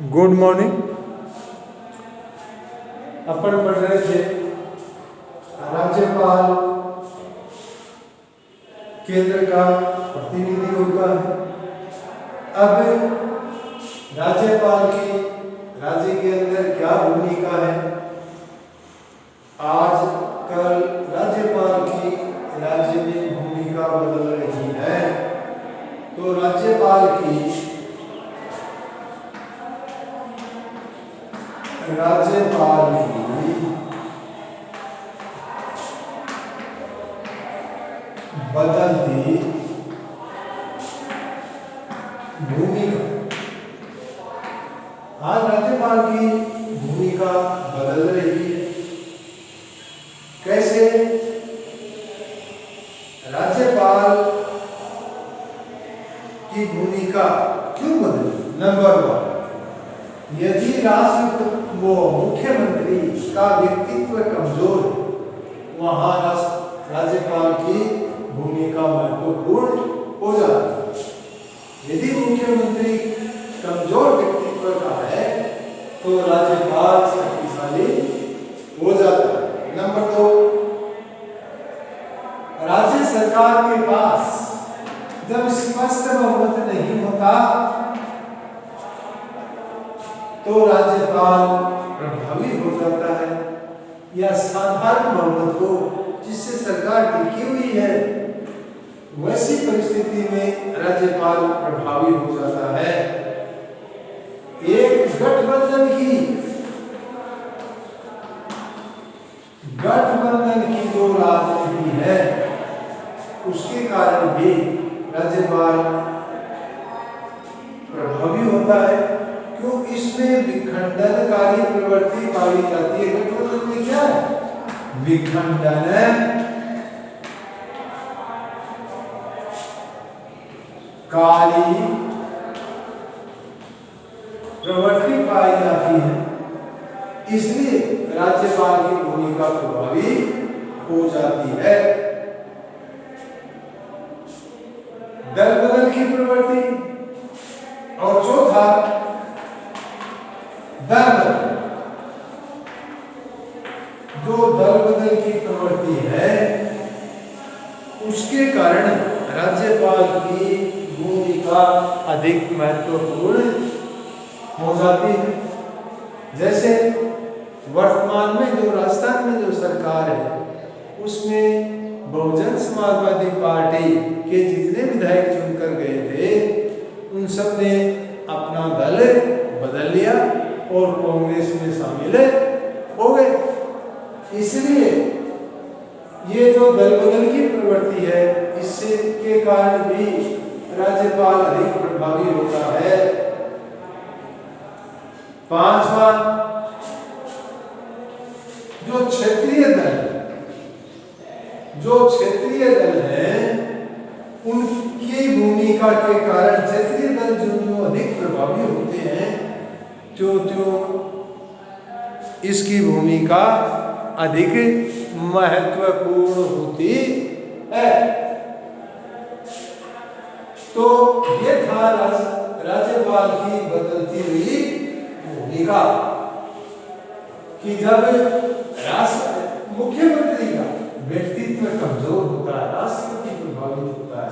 Good morning. अपन पढ़ रहे थे राज्यपाल केंद्र का प्रतिनिधि होता है। अब राज्यपाल की राज्य के अंदर क्या भूमिका है, आज कल राज्यपाल की राज्य में भूमिका बदल रही है। तो राज्यपाल की बदलती भूमिका, आज राज्यपाल की भूमिका बदल रही है। कैसे? राज्यपाल की भूमिका क्यों बदली? नंबर 1, यदि राष्ट्र वो मुख्यमंत्री का व्यक्तित्व कमजोर है, वहां राज्यपाल की भूमिका महत्वपूर्ण हो जाती है। यदि मुख्यमंत्री कमजोर व्यक्तित्व का है तो राज्यपाल शक्तिशाली हो जाता है। नंबर 2, राज्य सरकार के पास जब स्पष्ट बहुमत नहीं होता तो राज्यपाल प्रभावी हो जाता है, या साधारण बहुमत हो जिससे सरकार टिकी हुई है, वैसी परिस्थिति में राज्यपाल प्रभावी हो जाता है। एक गठबंधन की जो राजनीति है उसके कारण भी राज्यपाल प्रभावी होता है, क्यों? इसमें विखंडनकारी प्रवृत्ति पाई जाती है। गठबंधन में क्या है? विखंडन कारी प्रवृत्ति पाई जाती है, इसलिए राज्यपाल की भूमिका प्रभावी हो जाती है। दल बदल की प्रवृत्ति, और चौथा दल बदल, जो दल बदल की प्रवृत्ति है उसके कारण राज्यपाल की भूमिका अधिक महत्वपूर्ण हो जाती है। जैसे वर्तमान में जो राजस्थान में जो सरकार है उसमें बहुजन समाजवादी पार्टी के जितने विधायक चुनकर गए थे उन सब ने अपना दल बदल लिया और कांग्रेस में शामिल हो गए। इसलिए ये जो दल बदल की प्रवृत्ति है इससे के कारण भी राज्यपाल अधिक प्रभावी होता है। 5वां, जो क्षेत्रीय दल है उनकी भूमिका के कारण क्षेत्रीय दल जो अधिक प्रभावी होते हैं त्यों इसकी भूमिका अधिक महत्वपूर्ण होती है। तो ये था राज्यपाल की बदलती हुई भूमिका कि जब मुख्यमंत्री का व्यक्तित्व कमजोर होता है, राष्ट्रपति प्रभावित होता है।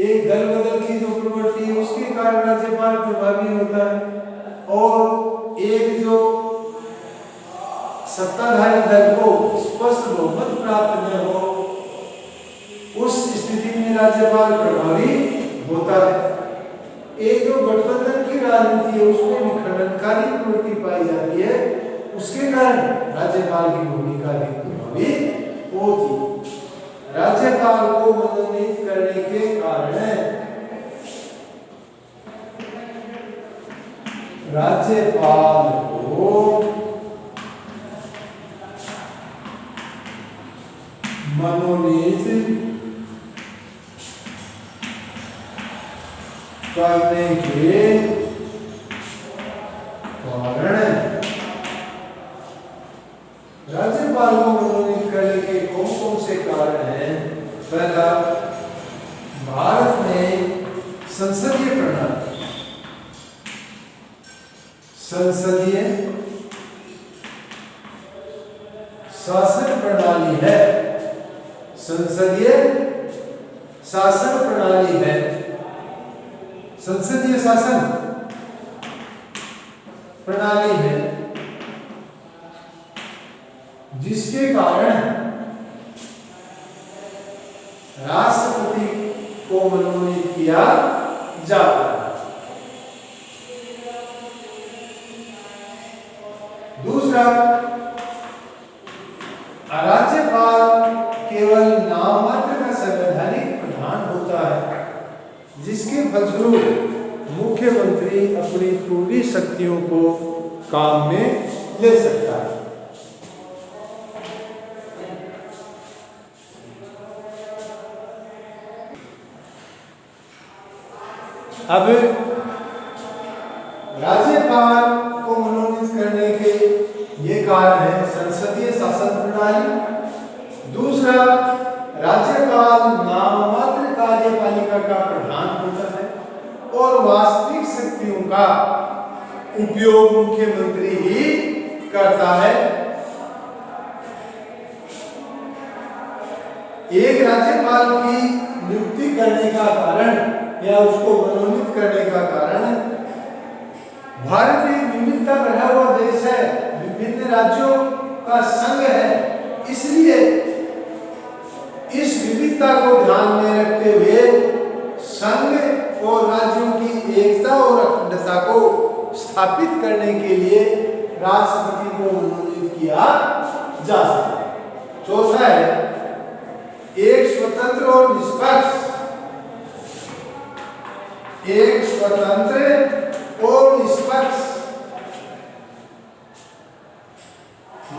एक दल बदल की जो प्रवृत्ति है उसके कारण राज्यपाल प्रभावी होता है, और एक जो सत्ताधारी दल को स्पष्ट बहुमत प्राप्त न हो उस स्थिति में राज्यपाल प्रभावी होता है। एक जो गठबंधन की राजनीति है उसमें विखंडनकारी प्रवृत्ति पाई जाती है, उसके कारण राज्यपाल की भूमिका अधिक प्रभावी होती। राज्यपाल को मनोनीत करने के कारण राज्यपाल को मनोनीत करने के कारण, राज्यपाल को मनोनीत करने के कौन से कारण हैं? पहला, भारत में संसदीय प्रणाली संसदीय शासन प्रणाली है, संसदीय शासन प्रणाली है, संसदीय शासन प्रणाली है, जिसके कारण राष्ट्रपति को मनोनीत किया जाता है। दूसरा, राज्यपाल केवल नाम मात्र का संवैधानिक प्रधान होता है, जिसके फलस्वरूप मुख्यमंत्री अपनी पूरी शक्तियों को काम में ले सकता है। अब राज्यपाल को मनोनीत करने के ये कारण है संसदीय शासन प्रणाली। दूसरा, राज्यपाल नाममात्र कार्यपालिका का प्रधान होता है और वास्तविक शक्तियों का उपयोग मुख्यमंत्री ही करता है। एक राज्यपाल की नियुक्ति करने का कारण या उसको मनोनीत करने का कारण, भारत एक विविधता भरा हुआ देश है, विभिन्न राज्यों का संघ है, इसलिए इस विविधता को ध्यान में रखते हुए संघ और राज्यों की एकता और अखंडता को स्थापित करने के लिए राष्ट्रपति को मनोनीत किया जा सकता है। चौथा है, एक स्वतंत्र और निष्पक्ष, एक स्वतंत्र और निष्पक्ष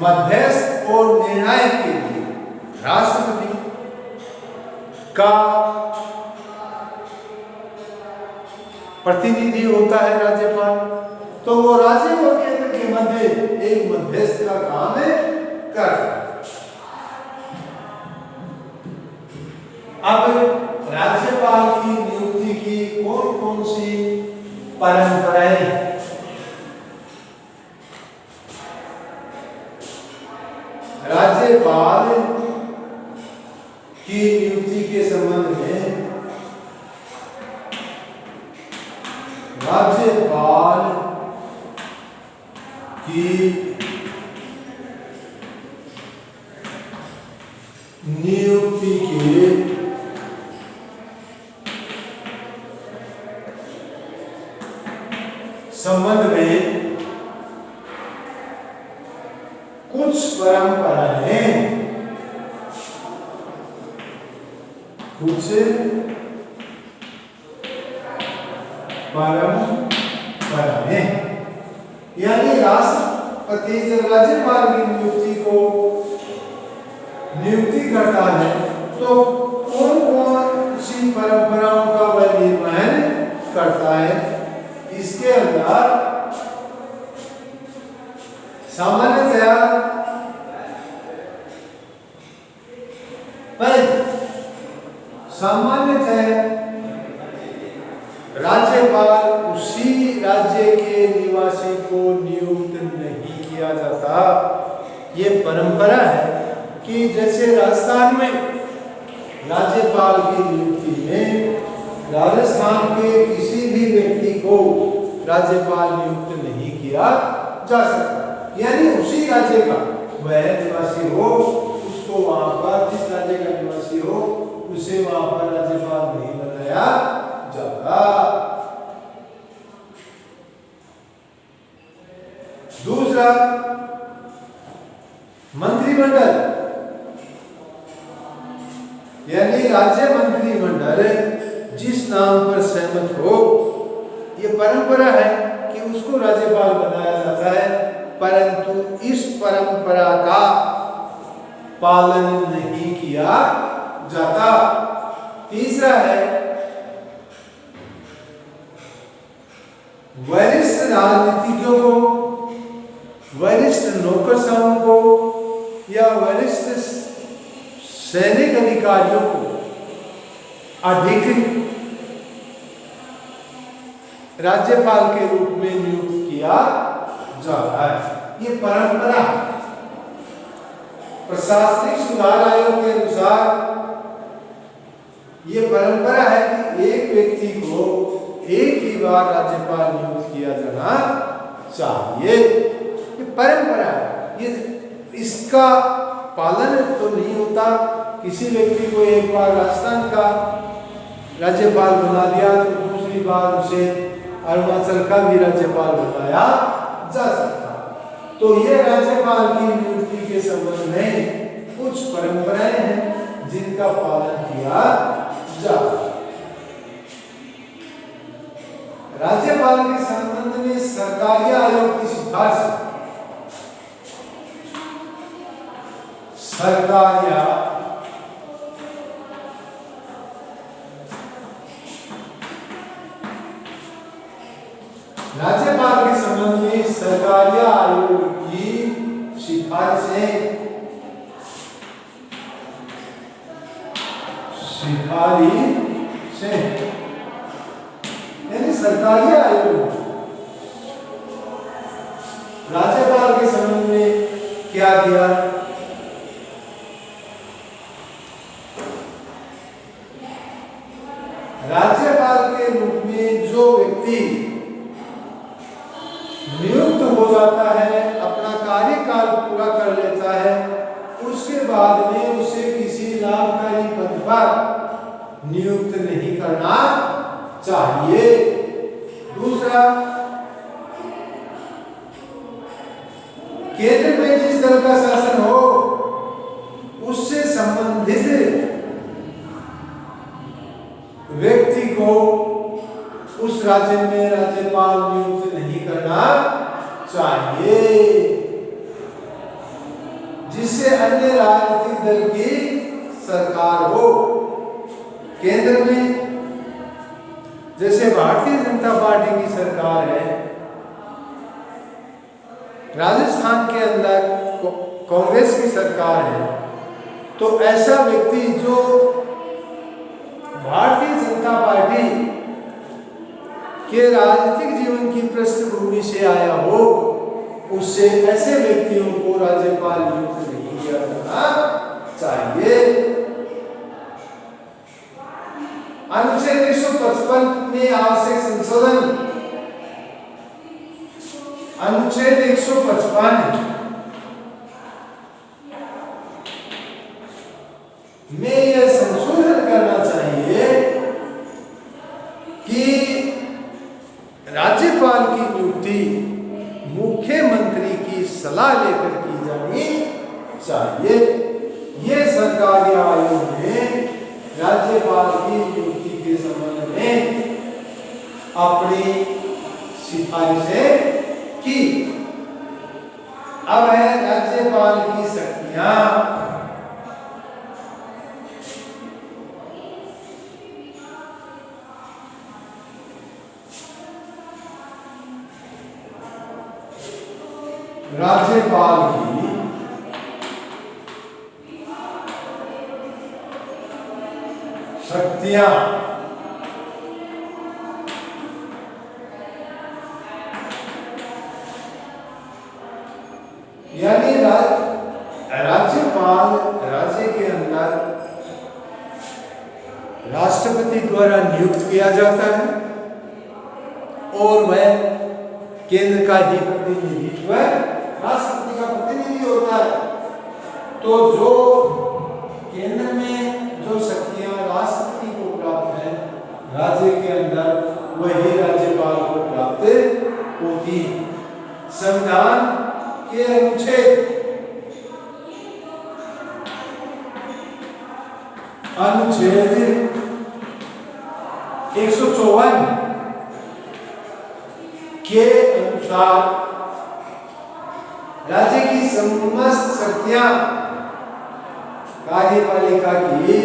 मध्यस्थ और निर्णायक के लिए राष्ट्रपति का प्रतिनिधि होता है राज्यपाल। तो वो राज्य और केंद्र के मध्य एक मध्यस्थ का काम करता है। अब राज्यपाल की नियुक्ति की कौन कौन सी परंपराएं हैं? राज्यपाल की नियुक्ति के संबंध में राज्यपाल की नियुक्ति के संबंध में कुछ परंपराएं, कुछ परंपराएं, यानी राष्ट्रपति जब राज्यपाल की नियुक्ति करता है तो कौन कौन सी परंपराओं का वह निर्वहन करता है। इसके अंदर सामान्यतया राज्यपाल उसी राज्य के निवासी को नियुक्त नहीं किया जाता। ये परंपरा है कि जैसे राजस्थान में राज्यपाल की नियुक्ति में राजस्थान के किसी भी व्यक्ति को राज्यपाल नियुक्त नहीं किया जा सकता, यानी उसी राज्य का वह निवासी हो, उसको वहां पर जिस राज्य का निवासी हो उसे वहां पर राज्यपाल नहीं बनाया जाता। दूसरा, मंत्रिमंडल, यानी राज्य मंत्रिमंडल जिस नाम पर सहमत हो, ये परंपरा है कि उसको राज्यपाल बनाया जाता है, परंतु इस परंपरा का पालन नहीं किया जाता। तीसरा है, वरिष्ठ राजनीतिज्ञों को, वरिष्ठ नौकरशाहों को या वरिष्ठ सैनिक अधिकारियों को अधिक राज्यपाल के रूप में नियुक्त किया जाता है। ये परंपरा प्रशासनिक सुधार आयोग के अनुसार ये परंपरा है कि एक व्यक्ति को एक ही बार राज्यपाल नियुक्त किया जाना चाहिए। ये परंपरा है, ये इसका पालन तो नहीं होता। किसी व्यक्ति को एक बार राजस्थान का राज्यपाल बना दिया तो दूसरी बार उसे अरुणाचल का भी राज्यपाल बनाया जा सकता। तो ये राज्यपाल की नियुक्ति के संबंध में कुछ परंपराएं हैं जिनका पालन किया जाता है। राज्यपाल के संबंध में सरकारी आयोग की सिफारिश राज्यपाल के संबंध में सरकारी आयोग की सिफारिशें यानी सरकारी आयोग राज्यपाल के संबंध में क्या दिया? राज्यपाल के रूप में जो व्यक्ति नियुक्त हो जाता है, अपना कार्यकाल पूरा कर लेता है, उसके बाद में उसे किसी लाभकारी पद पर नियुक्त नहीं करना चाहिए। दूसरा, केंद्र में जिस दल का शासन हो उससे संबंधित व्यक्ति को उस राज्य में राज्यपाल नियुक्त नहीं करना चाहिए जिससे अन्य राजनीतिक दल की सरकार हो। केंद्र में जैसे भारतीय जनता पार्टी की सरकार है, राजस्थान के अंदर कांग्रेस की सरकार है, तो ऐसा व्यक्ति जो भारतीय जनता पार्टी के राजनीतिक जीवन की पृष्ठभूमि से आया हो, उससे ऐसे व्यक्तियों को राज्यपाल नियुक्त नहीं किया जाना चाहिए। अनुच्छेद 155 में आवश्यक संशोधन, अनुच्छेद 155 में यह संशोधन करना चाहिए कि राज्यपाल की नियुक्ति मुख्यमंत्री की सलाह लेकर की जानी चाहिए। ये सरकारी आयोग ने राज्यपाल की नियुक्ति के संबंध में अपनी सिफारिशें की। अब है राज्यपाल की शक्तियां। राज्यपाल की शक्तियां यानी राज्यपाल राज्य के अंदर राष्ट्रपति द्वारा नियुक्त किया जाता है और वह केंद्र का ही प्रतिनिधित्व राष्ट्रपति का प्रतिनिधि होता है। तो जो केंद्र में जो शक्तियां राष्ट्रपति को प्राप्त है, राज्य के अंदर वही राज्यपाल को प्राप्त होती। संविधान के अनुच्छेद 154 के अनुसार राज्य की समस्त शक्तियां कार्यपालिका की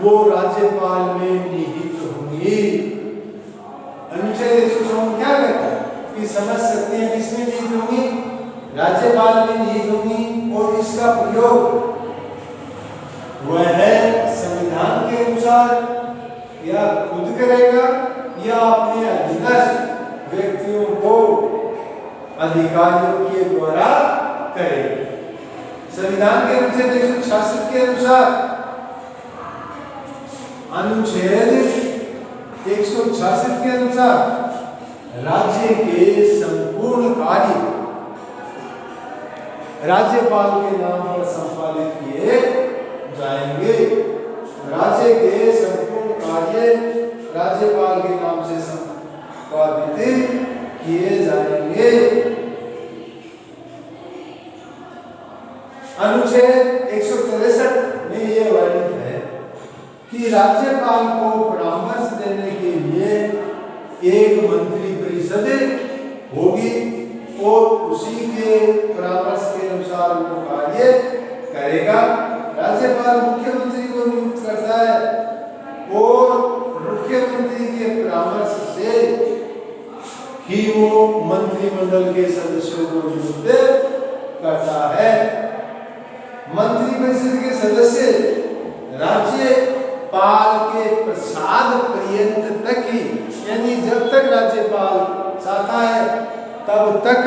वो राज्यपाल में निहित होंगी। अनुच्छेद 154 क्या कहता है कि समस्त शक्तियां किसमें निहित होंगी? राज्यपाल में निहित होंगी और इसका प्रयोग वह संविधान के अनुसार या खुद करेगा या अपने अधीनस्थ व्यक्तियों को अधिकारियों के द्वारा करेगा। संविधान के अनुच्छेद 166 के अनुसार, अनुच्छेद 166 के अनुसार राज्य के संपूर्ण कार्य राज्यपाल के नाम पर संपादित किए जाएंगे। राज्य के संपूर्ण कार्य राज्यपाल के नाम से संपादित किए जाएंगे। अनुच्छेद 163 में यह वर्णित है कि राज्यपाल को परामर्श देने के लिए एक मंत्री परिषद होगी और उसी के परामर्श के अनुसार वो कार्य करेगा। राज्यपाल मुख्यमंत्री को नियुक्त करता है और मुख्यमंत्री के परामर्श से ही वो मंत्रिमंडल के सदस्यों को नियुक्त करता है। मंत्री परिषद के सदस्य राज्यपाल के प्रसाद पर्यंत तक ही, यानी जब तक राज्यपाल चाहता है तब तक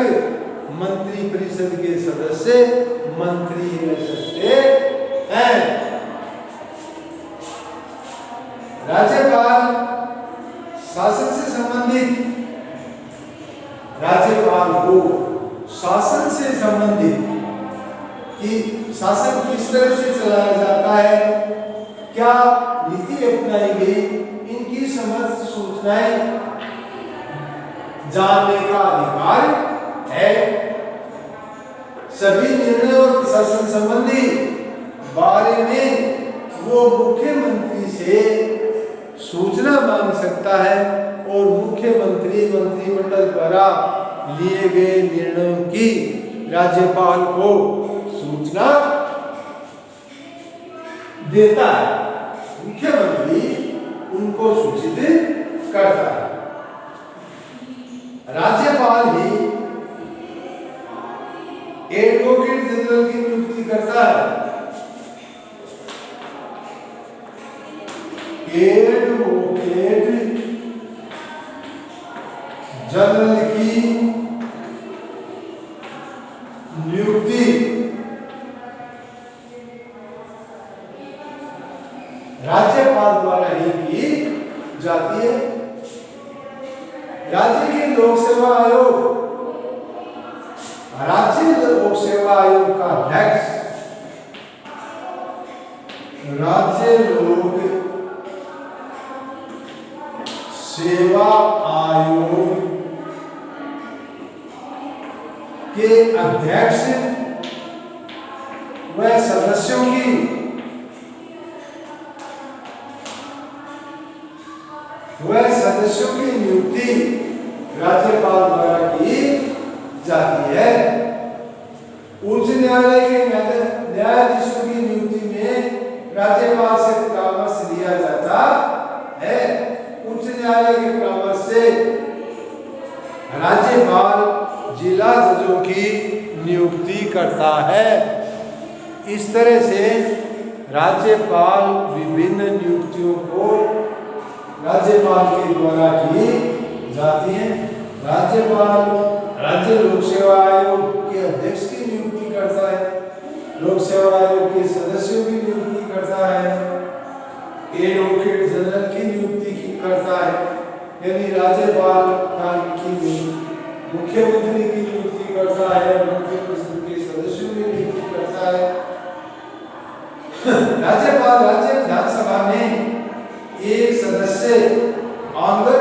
मंत्री परिषद के सदस्य मंत्री रह सकते हैं। राज्यपाल शासन से संबंधित राज्यपाल को शासन से संबंधित कि शासन किस तरह से चलाया जाता है, क्या नीति अपनाई गई, इनकी समस्त सूचनाएं जानने का अधिकार है। सभी निर्णय और प्रशासन संबंधी बारे में वो मुख्यमंत्री से सूचना मांग सकता है और मुख्यमंत्री मंत्रिमंडल द्वारा लिए गए निर्णयों की राज्यपाल को सूचना देता है। मुख्यमंत्री उनको सूचित करता है। राज्यपाल ही एडवोकेट जनरल की नियुक्ति करता है। एडवोकेट जनरल की नियुक्ति राज्यपाल द्वारा ही की जाती है। राज्य के लोक सेवा आयोग, राज्य लोक सेवा आयोग का अध्यक्ष राज्य लोक सेवा आयोग के अध्यक्ष व सदस्यों की नियुक्ति राज्यपाल द्वारा की जाती है। उच्च न्यायालय के न्यायाधीशों की नियुक्ति में राज्यपाल से परामर्श लिया जाता है। उच्च न्यायालय के परामर्श से राज्यपाल जिला जजों की नियुक्ति करता है। इस तरह से राज्यपाल विभिन्न नियुक्तियों को राज्यपाल के द्वारा की जाती है। राज्यपाल राज्य लोक सेवा आयोग के अध्यक्ष की नियुक्ति करता है, लोक सेवा आयोग के सदस्यों की नियुक्ति करता है, एडवोकेट जनरल की नियुक्ति करता है, यानी राज्यपाल की मुख्यमंत्री की नियुक्ति करता है, मंत्रिपरिषद के सदस्यों की नियुक्ति करता है। राज्यपाल राज्य विधानसभा में एक सदस्य आंगन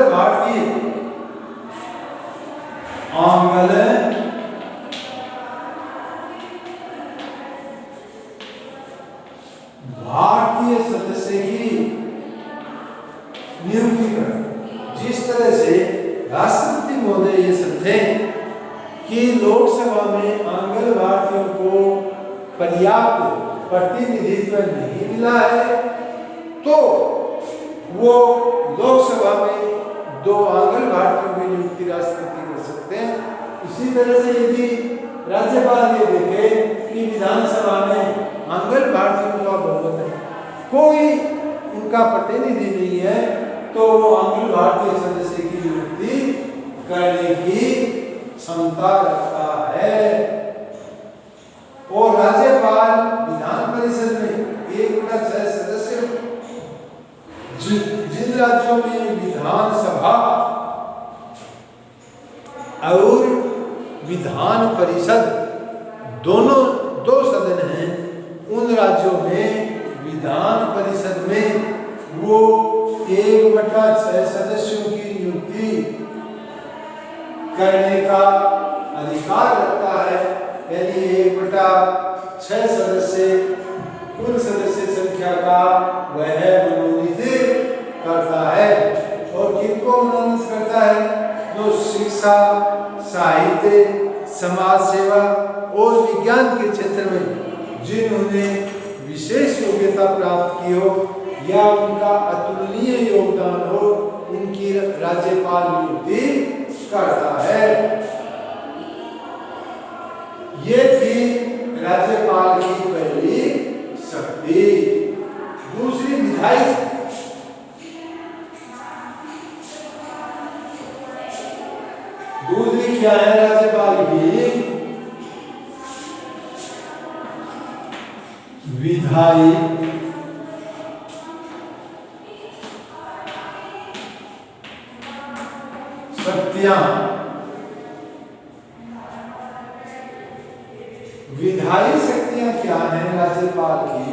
भारतीय सदस्य की नियुक्ति कर। जिस तरह से राष्ट्रपति महोदय ये समझे कि लोकसभा में आंगन भारतीयों को पर्याप्त प्रतिनिधित्व नहीं मिला है, तो वो लोकसभा में 2 आंगन भारतीयों की नियुक्ति राष्ट्रपति कर सकते हैं। इसी तरह से यदि राज्यपाल ये देखे कि विधानसभा में आंगन भारतीयों का बहुमत है, कोई उनका प्रतिनिधि नहीं है, तो वो आंगन भारतीय सदस्य की नियुक्ति करने की क्षमता रखता है। और राज्यपाल विधान परिषद में 1/6 सदस्य, जिन राज्यों में विधानसभा और विधान परिषद दोनों 2 सदन हैं, उन राज्यों में विधान परिषद में वो 1/6 सदस्यों की नियुक्ति करने का अधिकार रखता है। यानी 1/6 सदस्य कुल सदस्य संख्या का वह मनोनीत करता है। और किनको मनोनीत करता है? जो शिक्षा, साहित्य, समाज सेवा और विज्ञान के क्षेत्र में जिन्होंने विशेष योग्यता प्राप्त की हो या उनका अतुलनीय योगदान हो, उनकी राज्यपाल नियुक्ति करता है। ये थी राज्यपाल की पहली शक्ति। दूसरी विधायी शक्ति। दूसरी क्या है राज्यपाल की? विधायी शक्तियां। विधायी शक्तियां क्या हैं राज्यपाल की?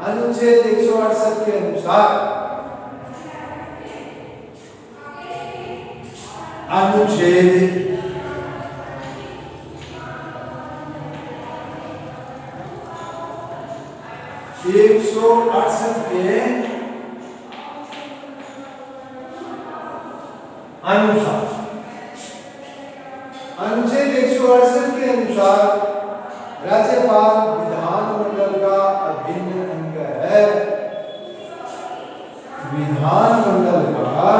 अनुच्छेद 168 के अनुसार अनुच्छेद 168 के अनुसार, अनुच्छेद 168 के अनुसार राज्यपाल विधानमंडल का अभिन्न अंग है। विधानमंडल का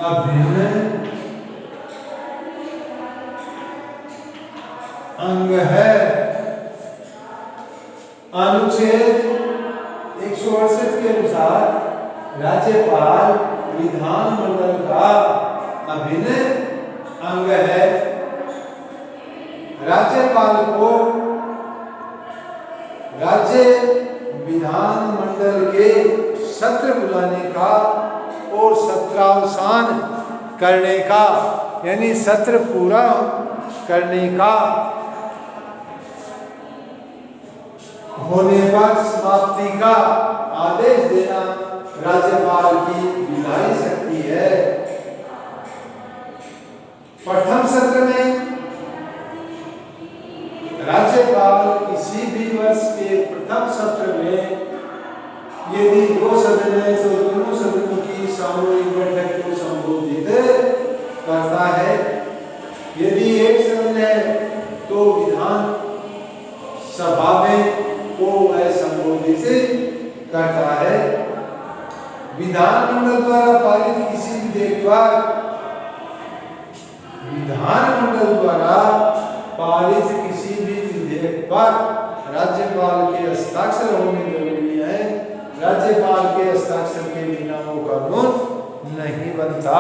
अभिन्न अंग है। अनुच्छेद 168 के अनुसार राज्यपाल विधानमंडल का अभिन्न अंग है। राज्यपाल को राज्य विधानमंडल के सत्र बुलाने का और सत्रावसान करने का, यानी सत्र पूरा करने का होने पर समाप्ति का आदेश देना राज्यपाल की विधायी शक्ति है। प्रथम सत्र में राज्यपाल किसी भी वर्ष के प्रथम सत्र में यदि 2 सदन है तो दोनों सदनों की सामूहिक बैठक को संबोधित करता है। यदि एक सदन है तो विधान सभा में को वह संबोधित करता है। विधानमंडल द्वारा पारित किसी विधेयक पर विधानमंडल द्वारा पारित किसी भी विधेयक पर राज्यपाल के हस्ताक्षर होने जरूरी है। राज्यपाल के हस्ताक्षर के बिना वो कानून नहीं बनता।